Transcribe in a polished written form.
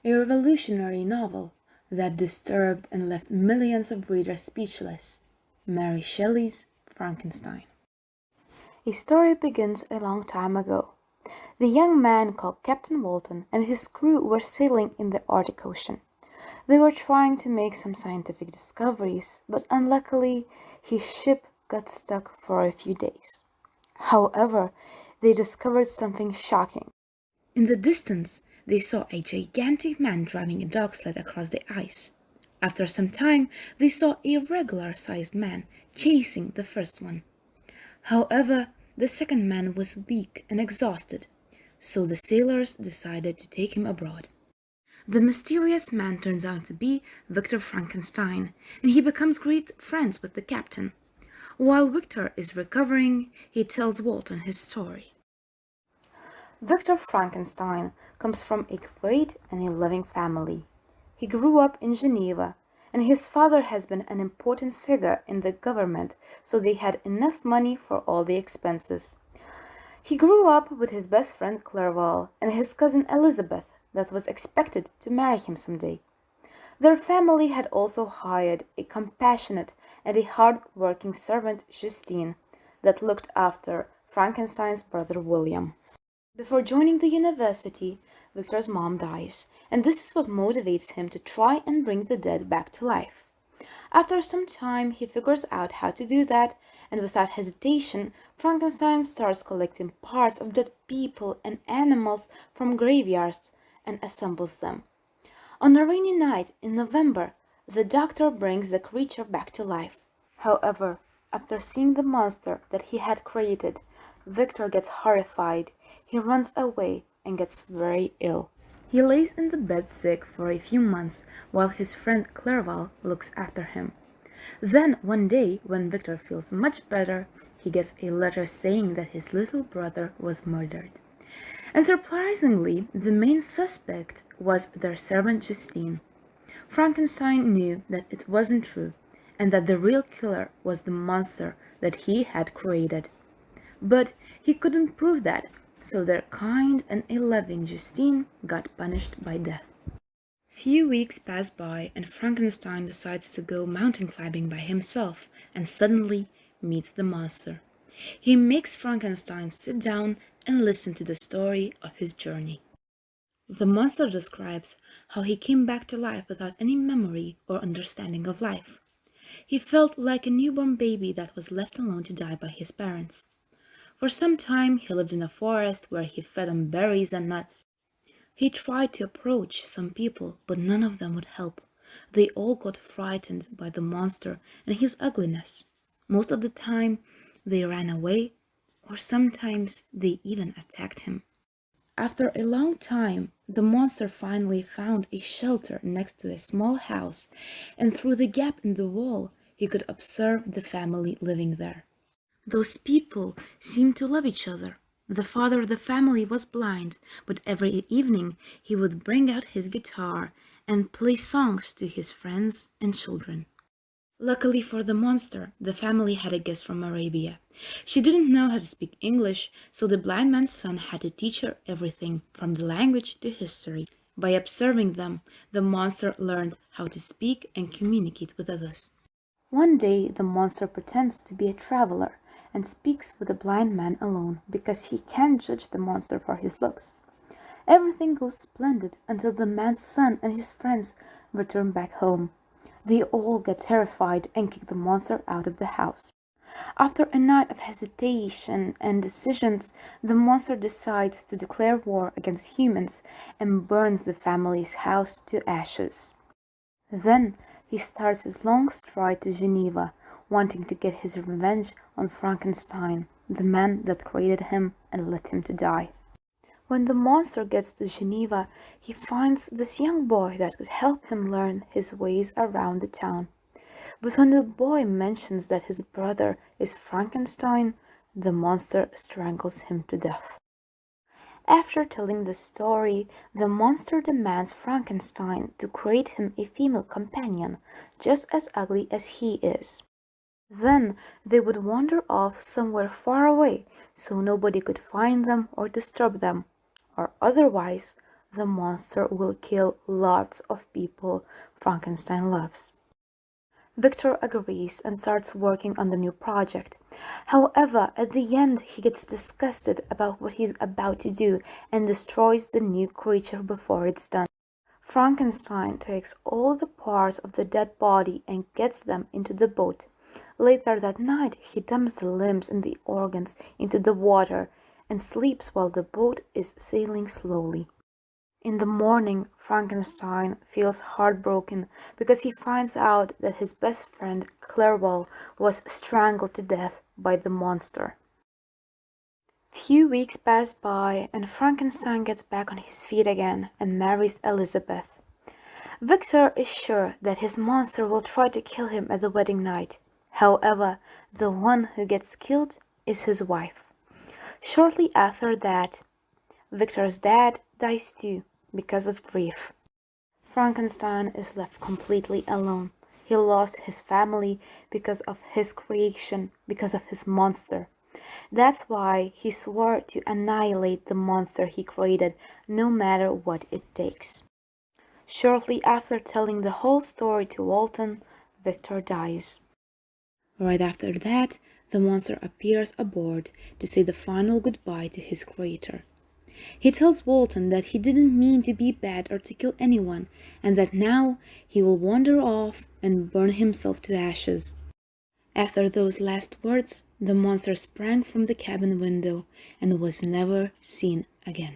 a revolutionary novel that disturbed and left millions of readers speechless. Mary Shelley's Frankenstein. A story begins a long time ago. The young man called Captain Walton and his crew were sailing in the Arctic Ocean. They were trying to make some scientific discoveries, but unluckily his ship got stuck for a few days. However, they discovered something shocking. In the distance, they saw a gigantic man driving a dog sled across the ice. After some time, they saw a regular-sized man chasing the first one. However, the second man was weak and exhausted, so the sailors decided to take him abroad. The mysterious man turns out to be Victor Frankenstein, and he becomes great friends with the captain. While Victor is recovering, he tells Walton his story. Victor Frankenstein comes from a great and a loving family. He grew up in Geneva, and his father has been an important figure in the government, so they had enough money for all the expenses. He grew up with his best friend Clerval and his cousin Elizabeth, that was expected to marry him someday. Their family had also hired a compassionate and a hard-working servant, Justine, that looked after Frankenstein's brother William. Before joining the university, Victor's mom dies, and this is what motivates him to try and bring the dead back to life. After some time, he figures out how to do that, and without hesitation, Frankenstein starts collecting parts of dead people and animals from graveyards and assembles them. On a rainy night in November, the doctor brings the creature back to life. However, after seeing the monster that he had created, Victor gets horrified. He runs away and gets very ill. He lays in the bed sick for a few months while his friend Clerval looks after him. Then one day, when Victor feels much better, he gets a letter saying that his little brother was murdered. And surprisingly, the main suspect was their servant Justine. Frankenstein knew that it wasn't true, and that the real killer was the monster that he had created. But he couldn't prove that, so their kind and loving Justine got punished by death. Few weeks pass by, and Frankenstein decides to go mountain climbing by himself, and suddenly meets the monster. He makes Frankenstein sit down and listen to the story of his journey. The monster describes how he came back to life without any memory or understanding of life. He felt like a newborn baby that was left alone to die by his parents. For some time he lived in a forest where he fed on berries and nuts. He tried to approach some people, but none of them would help. They all got frightened by the monster and his ugliness. Most of the time they ran away, or sometimes they even attacked him. After a long time, the monster finally found a shelter next to a small house, and through the gap in the wall, he could observe the family living there. Those people seemed to love each other. The father of the family was blind, but every evening he would bring out his guitar and play songs to his friends and children. Luckily for the monster, the family had a guest from Arabia. She didn't know how to speak English, so the blind man's son had to teach her everything from the language to history. By observing them, the monster learned how to speak and communicate with others. One day, the monster pretends to be a traveler and speaks with the blind man alone because he can't judge the monster for his looks. Everything goes splendid until the man's son and his friends return back home. They all get terrified and kick the monster out of the house. After a night of hesitation and decisions, the monster decides to declare war against humans and burns the family's house to ashes. Then he starts his long stride to Geneva, wanting to get his revenge on Frankenstein, the man that created him and let him to die. When the monster gets to Geneva, he finds this young boy that could help him learn his ways around the town. But when the boy mentions that his brother is Frankenstein, the monster strangles him to death. After telling the story, the monster demands Frankenstein to create him a female companion, just as ugly as he is. Then they would wander off somewhere far away, so nobody could find them or disturb them, or otherwise the monster will kill lots of people Frankenstein loves. Victor agrees and starts working on the new project. However, at the end, he gets disgusted about what he's about to do and destroys the new creature before it's done. Frankenstein takes all the parts of the dead body and gets them into the boat. Later that night, he dumps the limbs and the organs into the water and sleeps while the boat is sailing slowly. In the morning, Frankenstein feels heartbroken because he finds out that his best friend Clerval was strangled to death by the monster. Few weeks pass by and Frankenstein gets back on his feet again and marries Elizabeth. Victor is sure that his monster will try to kill him at the wedding night. However, the one who gets killed is his wife. Shortly after that, Victor's dad dies too because of grief. Frankenstein is left completely alone. He lost his family because of his creation, because of his monster. That's why he swore to annihilate the monster he created, no matter what it takes. Shortly after telling the whole story to Walton, Victor dies. Right after that, the monster appears aboard to say the final goodbye to his creator. He tells Walton that he didn't mean to be bad or to kill anyone, and that now he will wander off and burn himself to ashes. After those last words, the monster sprang from the cabin window and was never seen again.